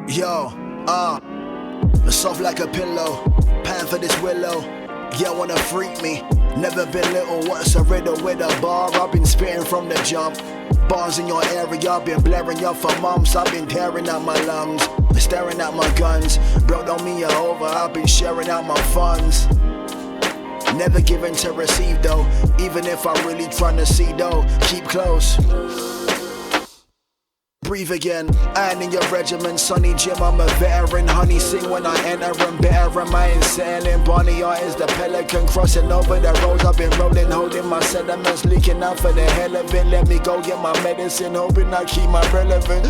Yo, soft like a pillow, pan for this willow. Yeah, wanna freak me, never been little. What's a riddle with a bar? I've been spitting from the jump. Bars in your area, I've been blaring up for months. I've been tearing out my lungs, staring at my guns. Bro, don't me over, I've been sharing out my funds. Never giving to receive though, even if I'm really trying to see though. Keep close. Breathe again, and in your regiment, Sonny Jim, I'm a veteran. Honey sing when I enter and better, am I sailing? Barney is the pelican, crossing over the roads. I've been rolling, holding my sediments, leaking out for the hell of it. Let me go get my medicine, hoping I keep my relevant.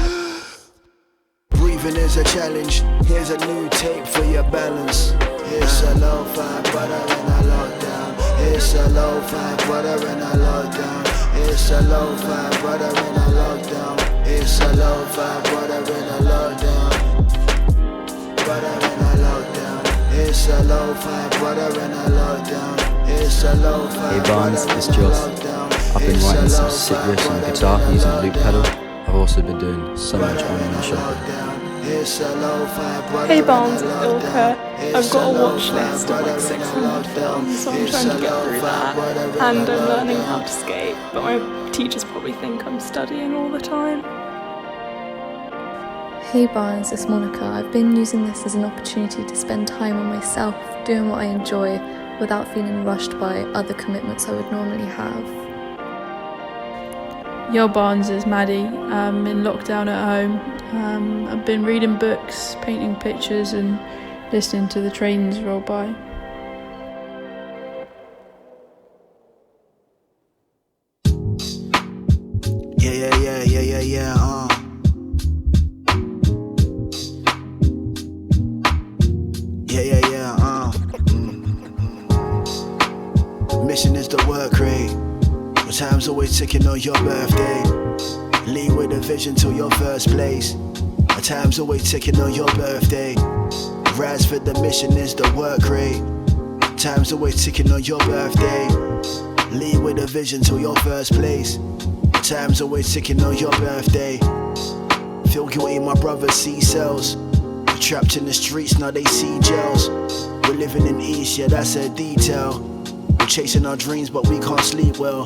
Breathing is a challenge, here's a new tape for your balance. It's a lo-fi brother in a lockdown. It's a lo-fi brother in a lockdown. It's a lo-fi brother in a lockdown. It's a lo-fi brother in a lockdown. Brother in a lockdown. It's a lo-fi brother in a lockdown. It's a lo-fi. Hey Barnes, it's Joss. I've been writing some sick riffs on the guitar using a loop pedal. I've also been doing so much online shopping. Hey Barnes, it's Ilka. I've got a watch list of like 600 films, so I'm trying to get through that. And I'm learning how to skate, but my teachers probably think I'm studying all the time. Hey Barnes, it's Monica. I've been using this as an opportunity to spend time on myself, doing what I enjoy, without feeling rushed by other commitments I would normally have. Yo Barnes, it's Maddie. I'm in lockdown at home. I've been reading books, painting pictures and listening to the trains roll by. Mission is the work rate. Time's always ticking on your birthday. Lead with a vision to your first place. Time's always ticking on your birthday. Rise for the mission is the work rate. Time's always ticking on your birthday. Lead with a vision to your first place. Time's always ticking on your birthday. Feel guilty, my brothers see cells. Trapped in the streets, now they see jails. We're living in East, yeah, that's a detail. We're chasing our dreams, but we can't sleep well.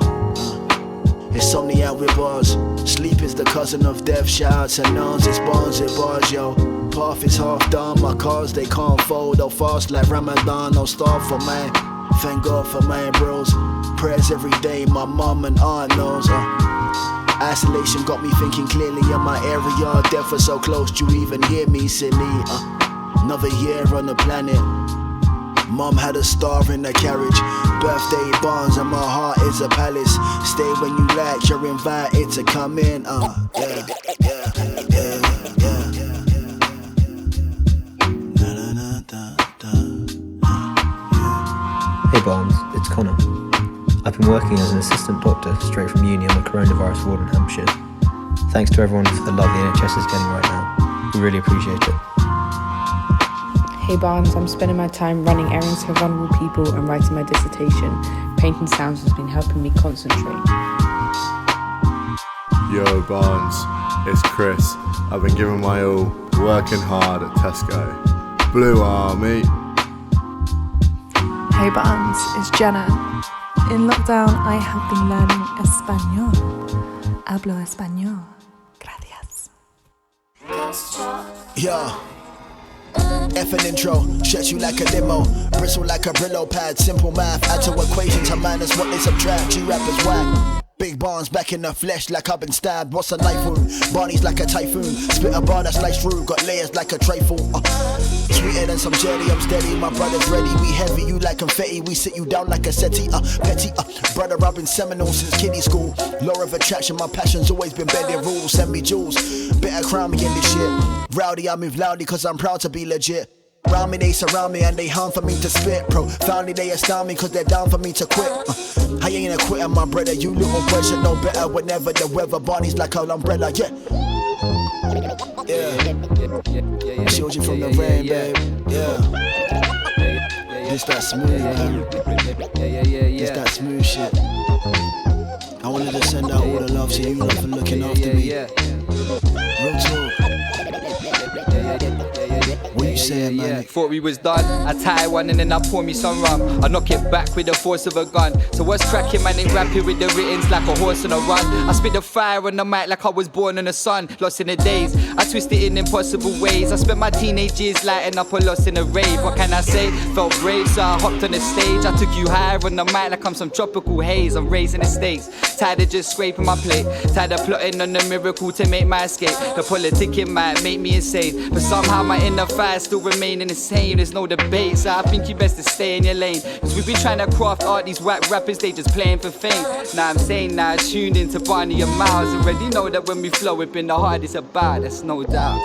Insomnia with bars. Sleep is the cousin of death. Shout out to nuns, it's bonds, it bars, yo. Path is half done, my cars they can't fold. I'll fast like Ramadan, I'll starve for mine. Thank God for my bros. Prayers every day, my mum and aunt knows. Isolation got me thinking clearly in my area. Death was so close, do you even hear me, silly? Another year on the planet. Mom had a star in the carriage. Birthday Barnes and my heart is a palace. Stay when you like, you're invited to come in. Yeah. Hey Barnes, it's Connor. I've been working as an assistant doctor straight from uni on the coronavirus ward in Hampshire. Thanks to everyone for the love the NHS is getting right now. We really appreciate it. Hey Barnes, I'm spending my time running errands for vulnerable people and writing my dissertation. Painting sounds has been helping me concentrate. Yo Barnes, it's Chris. I've been giving my all, working hard at Tesco. Blue Army. Hey Barnes, it's Jenna. In lockdown, I have been learning Español. Hablo español. Gracias. Yeah. F an intro, stretch you like a limo, bristle like a Brillo pad, simple math, add to equation to minus what they subtract, G-rappers whack. Big Barnes back in the flesh like I've been stabbed, what's a knife wound? Barney's like a typhoon, spit a bar that's sliced through, got layers like a trifle. Sweeter than some jelly, I'm steady, my brother's ready, we heavy, you like confetti, we sit you down like a settee, petty, brother I've been seminal since kiddie school, law of attraction, my passion's always been bending rules, send me jewels, better crown me in this shit, rowdy I move loudly cause I'm proud to be legit. Round me, they surround me and they hound for me to spit. Profoundly they astound me cause they're down for me to quit. I ain't a quitter, my brother, you little boy should know better. Whenever the weather, Barney's like an umbrella, yeah. Shield you from the rain, babe, yeah. It's that smooth, man. It's that smooth shit. I wanted to send out all the love to you, love for looking after me. Real talk. saying, Manik? Thought we was done. I tie one and then I pour me some rum. I knock it back with the force of a gun. So what's cracking, man? Ain't rapping with the writtens like a horse on a run. I spit the fire on the mic like I was born in the sun. Lost in the days, I twist it in impossible ways. I spent my teenage years lighting up or lost in a rave. What can I say? Felt brave, so I hopped on the stage. I took you higher on the mic like I'm some tropical haze. I'm raising the stakes, tired of just scraping my plate, tired of plotting on the miracle to make my escape. The politicking might make me insane, but somehow my inner fire still remaining the same. There's no debate, so I think you best to stay in your lane. Cause we be trying to craft art, these whack rappers, they just playing for fame. Now I'm saying, now I tuned into Barney and Miles. Already know that when we flow, it been the hardest about, that's no doubt.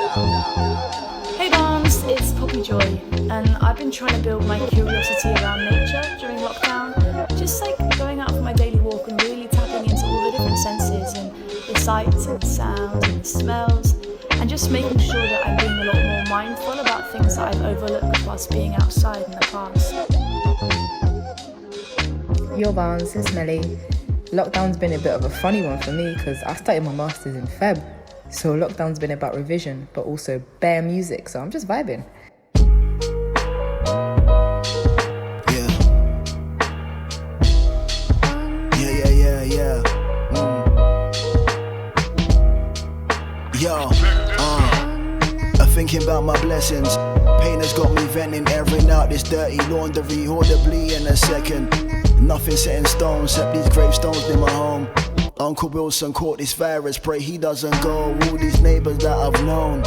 Hey Barnes, it's Poppy Joy, and I've been trying to build my curiosity around nature during lockdown. Just like going out for my daily walk and really tapping into all the different senses and the sights and sounds and the smells, and just making sure that I'm being a lot more mindful about things that I've overlooked whilst being outside in the past. Yo Barnes, it's Melly. Lockdown's been a bit of a funny one for me because I started my masters in Feb. So lockdown's been about revision, but also bare music, so I'm just vibing. Yeah. Yo, I'm thinking about my blessings. Pain has got me venting, airing out this dirty laundry audibly in a second. Nothing set in stone except these gravestones in my home. Uncle Wilson caught this virus, pray he doesn't go. All these neighbours that I've known,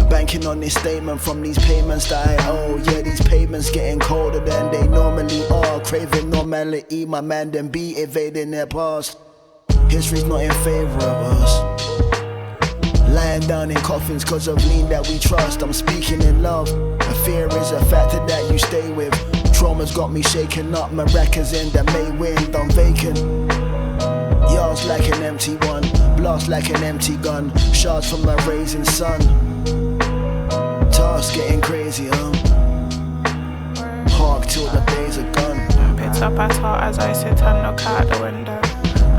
banking on this statement from these payments that I owe. Yeah, these payments getting colder than they normally are. Craving normality, my man them be evading their past. History's not in favour of us. Lying down in coffins cause of lean that we trust. I'm speaking in love, and fear is a factor that you stay with. Trauma's got me shaking up, my records in the May wind, I'm vacant. Yards like an empty one, blast like an empty gun. Shards from my raising sun. Task getting crazy, Hark till the days are gone. Picked up at heart as I sit and look out the window.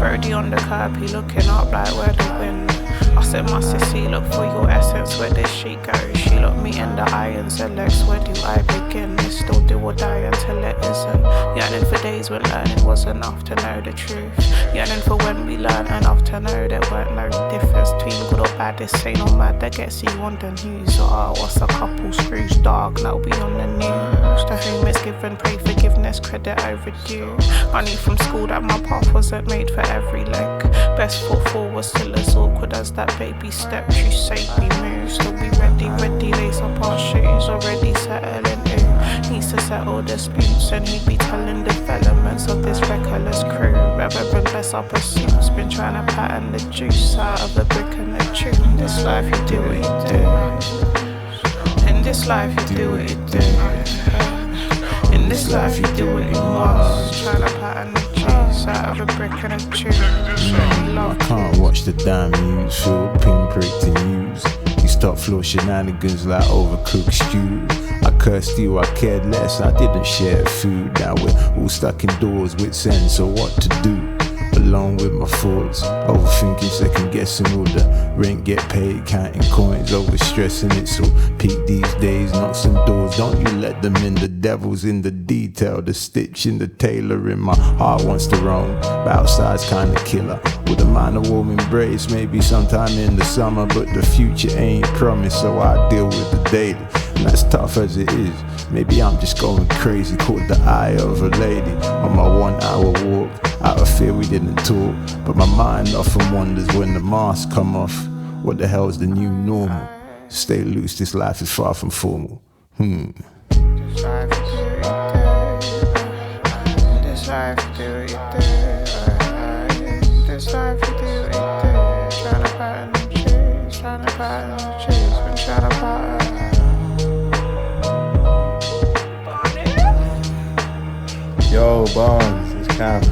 Brody on the curb, he looking up like where the wind. I said, my sissy, look for your essence, where does she go? She looked me in the eye and said, Lex, where do I begin? It's still do or die until it isn't. Yearning for days when learning was enough to know the truth. Yearning for when we learned enough to know there weren't no difference between good or bad. This ain't no mad that gets you on the news. Or what's a couple screws dark, now be on the news. To whom it's given, pray forgiveness, credit overdue. I knew from school that my path wasn't made for every leg. Best foot forward, still as awkward as that baby step. You say we move, still we ready, lace up our shoes. Already settling who needs to settle disputes, and he'd be telling developments of this reckless crew. Reverend bless our pursuits, been trying to pattern the juice out of the brick and the tube. In this life you do what you do. In this life you do what you do. In this life you do what you must. Trying to pattern the juice out of a brick and a tube. I can't watch the damn news, feel pinprick to use. You stop floor shenanigans like overcooked stew. I cursed you, I cared less, I didn't share food. Now we're all stuck indoors with sense of what to do. Alone with my thoughts, overthinking, second guessing. All the rent get paid, counting coins, overstressing it. So peak these days, knock some doors, don't you let them in. The devil's in the detail, the stitch in the tailoring. My heart wants to roam, but outside's kinda killer. With a mind of warm embrace, maybe sometime in the summer. But the future ain't promised, so I deal with the daily. And as tough as it is, maybe I'm just going crazy. Caught the eye of a lady on my 1 hour walk. Out of fear we didn't talk, but my mind often wonders when the mask come off. What the hell's the new normal? Stay loose, this life is far from formal. This life you do what you do. This life you do what you do. This life you do what you do. Trying to pattern the cheese, trying to pattern the cheese, been trying to pattern. Yo, Barnes, it's Cam.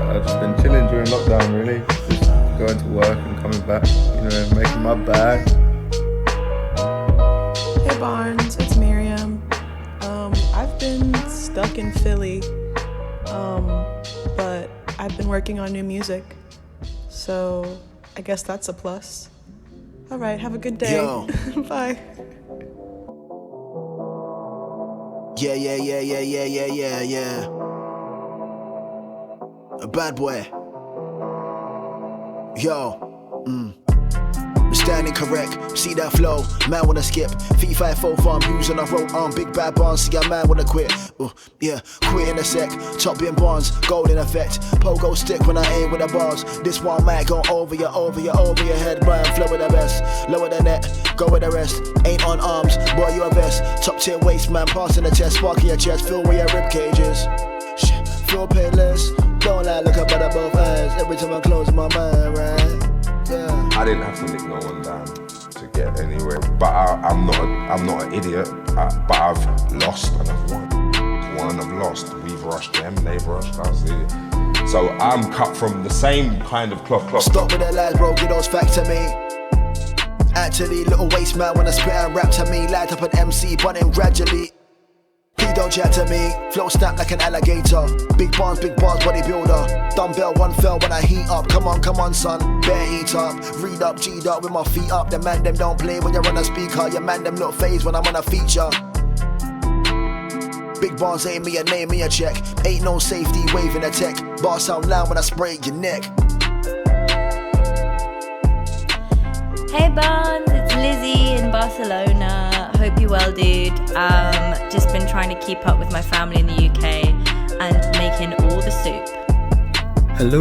I've just been chilling during lockdown, really. Just going to work and coming back, making my bag. Hey Barnes, it's Miriam. I've been stuck in Philly, but I've been working on new music, so I guess that's a plus. All right, have a good day. Yo. Bye. Yeah. A bad boy. Yo. Standing correct, see that flow, man wanna skip. V5 farm, use on a road on big bad barns, see a man wanna quit. Yeah, quit in a sec, top in bonds, gold in effect. Pogo stick when I aim with the bars. This one might go over your head. Brian flow with the best, lower the net, go with the rest. Ain't on arms, boy you a vest. Top tier waist man, passing the chest, spark in your chest, fill where your rib cages. Shit, feel painless, don't lie, look up at both eyes. Every time I close my mind, right? Yeah. I didn't have to lick no one down to get anywhere, but I'm not an idiot. But I've lost and I've won. I've lost. We've rushed them, they've rushed us. So I'm cut from the same kind of cloth. Stop with the lies, bro. Get those facts to me. Actually, little waste man when I spit and rap to me. Light up an MC, bunning gradually. Please don't chat to me. Flow snap like an alligator. Big bars, bodybuilder. Dumbbell, one fell when I heat up. Come on, son. Bear eat up. Read up, G'd up with my feet up. The man them don't play when you're on a speaker. Your man them not phased when I'm on a feature. Big bars ain't me a name, me a check. Ain't no safety, waving a tech. Bar sound loud when I spray your neck. Hey Barnes, it's Lizzie in Barcelona. Hope you're well, dude. Just been trying to keep up with my family in the UK and making all the soup. Hello.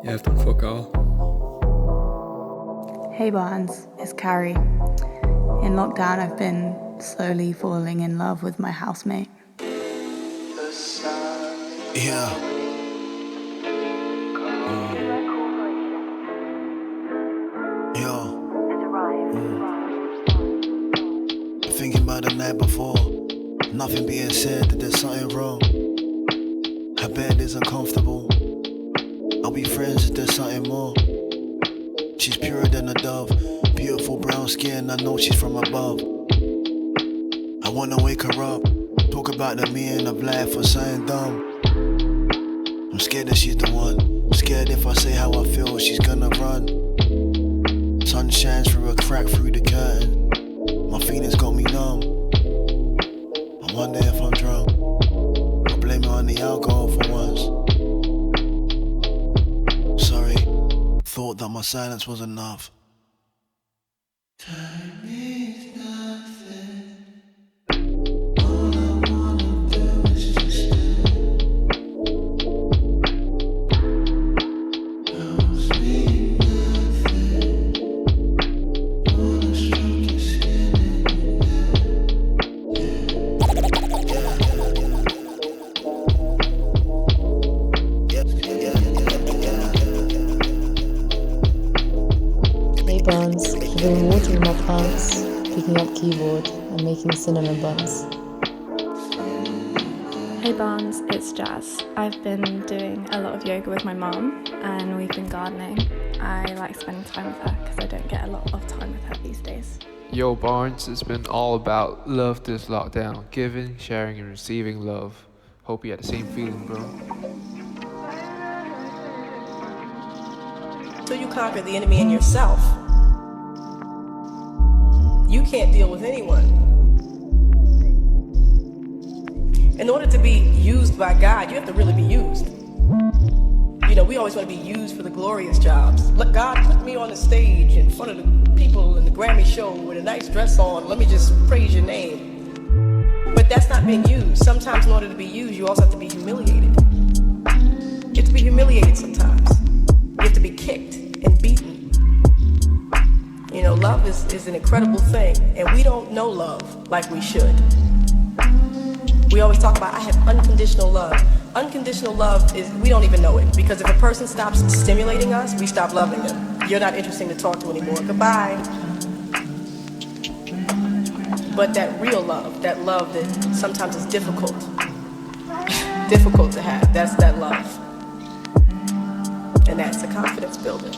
Yeah, I've done fuck all. Hey Barnes, it's Carrie. In lockdown, I've been slowly falling in love with my housemate. Yeah. Thinking about the night before, nothing being said, that there's something wrong. Her bed is uncomfortable. Are we friends if there's something more? She's purer than a dove, beautiful brown skin, I know she's from above. I wanna wake her up, talk about the meaning of life or something dumb. I'm scared that she's the one, scared if I say how I feel, she's gonna run. Sun shines through a crack through the curtain. My feelings got me numb. I wonder if I'm drunk. I blame it on the alcohol for once. Sorry, thought that my silence was enough. Time is nothing. All I wanna do is just stay. Knows me nothing. Wanna stroke your skin. Barnes, I've been watering my plants, picking up keyboard and making cinnamon buns. Hey Barnes, it's Jazz. I've been doing a lot of yoga with my mum and we've been gardening. I like spending time with her because I don't get a lot of time with her these days. Yo Barnes, it's been all about love this lockdown. Giving, sharing and receiving love. Hope you had the same feeling, bro. Until you conquer the enemy in yourself, you can't deal with anyone. In order to be used by God, you have to really be used. You know, we always want to be used for the glorious jobs. Look, God put me on the stage in front of the people in the Grammy show with a nice dress on. Let me just praise your name. But that's not being used. Sometimes in order to be used, you also have to be humiliated. You have to be humiliated sometimes. You have to be kicked and beaten. You know, love is an incredible thing, and we don't know love like we should. We always talk about, I have unconditional love. Unconditional love is, we don't even know it, because if a person stops stimulating us, we stop loving them. You're not interesting to talk to anymore. Goodbye. But that real love, that love that sometimes is difficult to have, that's that love. And that's a confidence builder.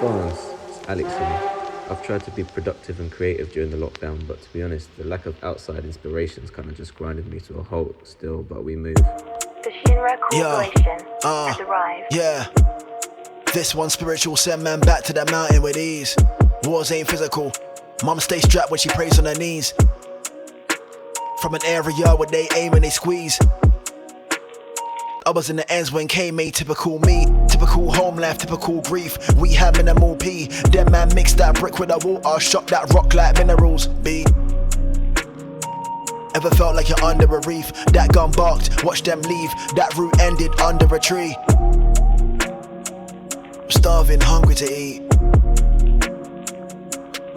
Barnes, it's Alex here. I've tried to be productive and creative during the lockdown, but to be honest, the lack of outside inspirations kind of just grinded me to a halt still, but we move. The Shinra Corporation has arrived. Yeah. This one spiritual send man back to the mountain with ease. Wars ain't physical. Mum stay strapped when she prays on her knees. From an area where they aim and they squeeze. I was in the ends when K made typical me. Typical home life, typical grief. We had minimal P. Them man mixed that brick with the water. Shot that rock like minerals. B. Ever felt like you're under a reef? That gun barked, watch them leave. That route ended under a tree. Starving, hungry to eat.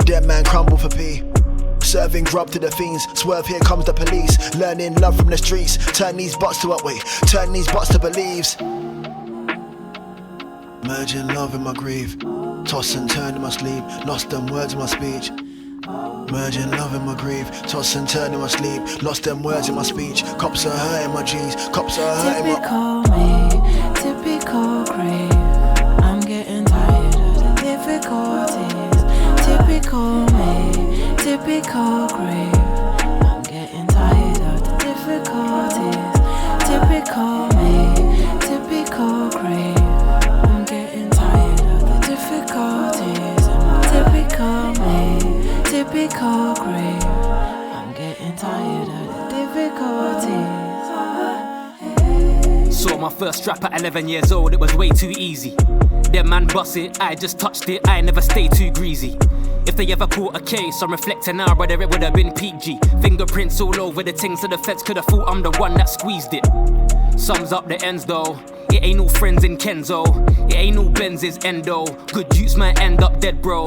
Dead man crumble for pee. Serving grub to the fiends. Swerve, here comes the police. Learning love from the streets. Turn these butts to what way? Turn these butts to believes. Merging love in my grief. Toss and turn in my sleep. Lost them words in my speech. Merging love in my grief. Toss and turn in my sleep. Lost them words in my speech. Cops are hurting my G's. Cops are hurting Typical me, typical grave. I'm getting tired of the difficulties. Typical me, typical grave. I'm getting tired of the difficulties. Typical me, typical grave. I'm getting tired of the difficulties. Typical me, typical grave. I'm getting tired of the difficulties. Saw my first strap at 11 years old, it was way too easy. Them man bust it, I just touched it, I never stay too greasy. If they ever caught a case, I'm reflecting now whether it would have been PG. Fingerprints all over the thing, so the feds could have thought I'm the one that squeezed it. Sums up the ends though, it ain't all friends in Kenzo. It ain't all Benz's endo, good youths might end up dead bro.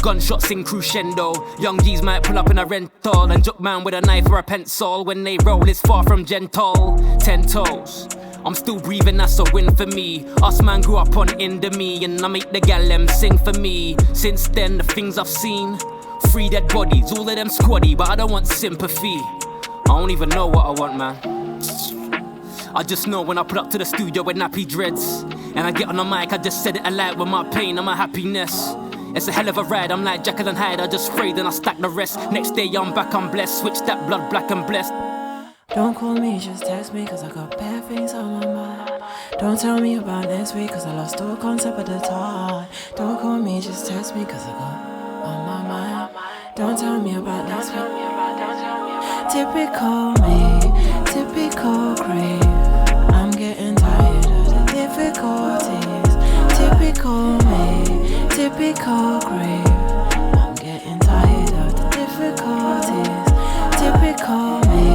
Gunshots in crescendo, young G's might pull up in a rental and joke man with a knife or a pencil. When they roll, it's far from gentle. 10 toes, I'm still breathing, that's a win for me. Us man grew up on Indomie, and I make the gal them sing for me. Since then, the things I've seen, 3 dead bodies, all of them squaddy, but I don't want sympathy. I don't even know what I want, man. I just know when I put up to the studio with nappy dreads, and I get on the mic, I just said it aloud with my pain and my happiness. It's a hell of a ride, I'm like Jekyll and Hyde, I just sprayed and I stack the rest. Next day I'm back, I'm blessed, switch that blood black and blessed. Don't call me, just text me, cause I got bad things on my mind. Don't tell me about next week, cause I lost all concept of the time. Don't call me, just text me, cause I got on my mind. Don't tell me about next week. Typical me, typical grave. I'm getting tired of the difficulties. Typical me, typical grave. I'm getting tired of the difficulties. Typical me,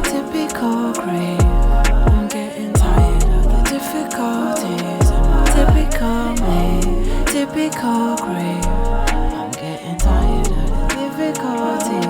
typical grave. I'm getting tired of the difficulties. Typical me, typical grave. I'm getting tired of the difficulties.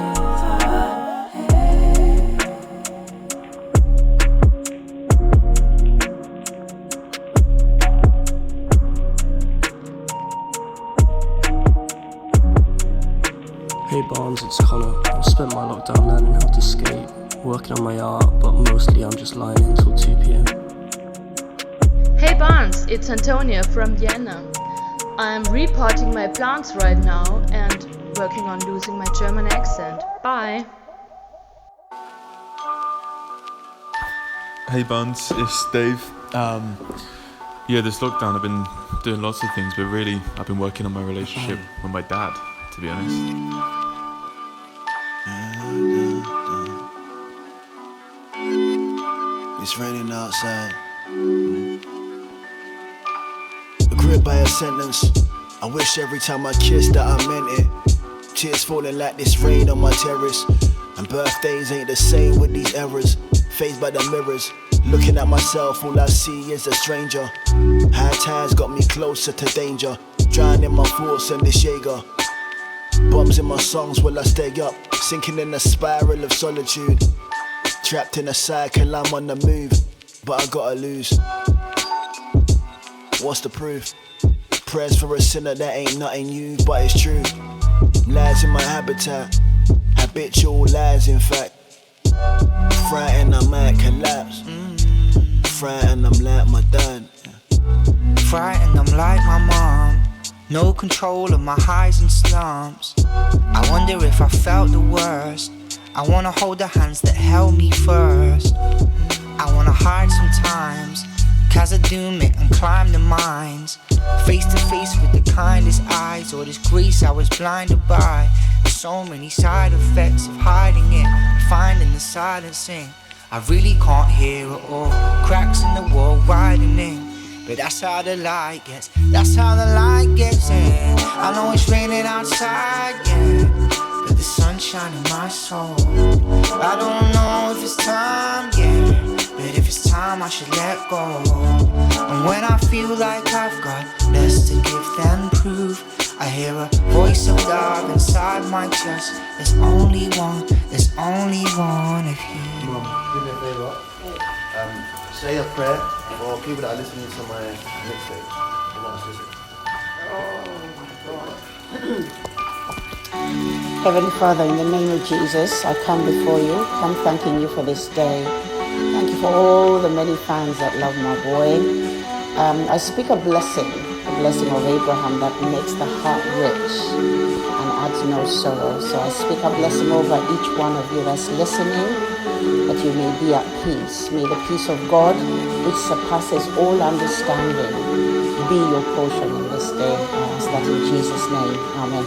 Hey Barnes, it's Connor. I've spent my lockdown learning how to skate, working on my art, but mostly I'm just lying in till 2 p.m. Hey Barnes, it's Antonia from Vienna. I'm repotting my plants right now and working on losing my German accent. Bye. Hey Barnes, it's Dave. Yeah, this lockdown I've been doing lots of things, but really I've been working on my relationship with my dad, to be honest. It's raining outside. Gripped by a sentence. I wish every time I kissed that I meant it. Tears falling like this rain on my terrace. And birthdays ain't the same with these errors. Faced by the mirrors, looking at myself, all I see is a stranger. High times got me closer to danger. Drowning my thoughts in this Jaeger. Bombs in my songs while I stay up. Sinking in a spiral of solitude. Trapped in a cycle, I'm on the move, but I gotta lose. What's the proof? Prayers for a sinner, that ain't nothing new, but it's true. Lies in my habitat, habitual lies in fact. Frightened I might collapse. Frightened I'm like my dad. Frightened I'm like my mom. No control of my highs and slumps. I wonder if I felt the worst. I wanna hold the hands that held me first. I wanna hide sometimes, doom it and climb the mines. Face to face with the kindest eyes, or this grace I was blinded by. So many side effects of hiding it, finding the silencing. I really can't hear it all. Cracks in the wall widening, but that's how the light gets. That's how the light gets in. I know it's raining outside, yeah, but the sun's shining my soul. I don't know if it's time, yeah, but if it's time I should let go. And when I feel like I've got less to give than prove, I hear a voice of love inside my chest. There's only one of you. Mom, do me a favour. Say a prayer for people that are listening to my mixtape. Heavenly Father, in the name of Jesus, I come before you. I'm thanking you for this day. Thank you for all the many fans that love my boy. I speak a blessing of Abraham that makes the heart rich and adds no sorrow. So I speak a blessing over each one of you that's listening, that you may be at peace. May the peace of God, which surpasses all understanding, be your portion in this day. I ask that in Jesus' name. Amen.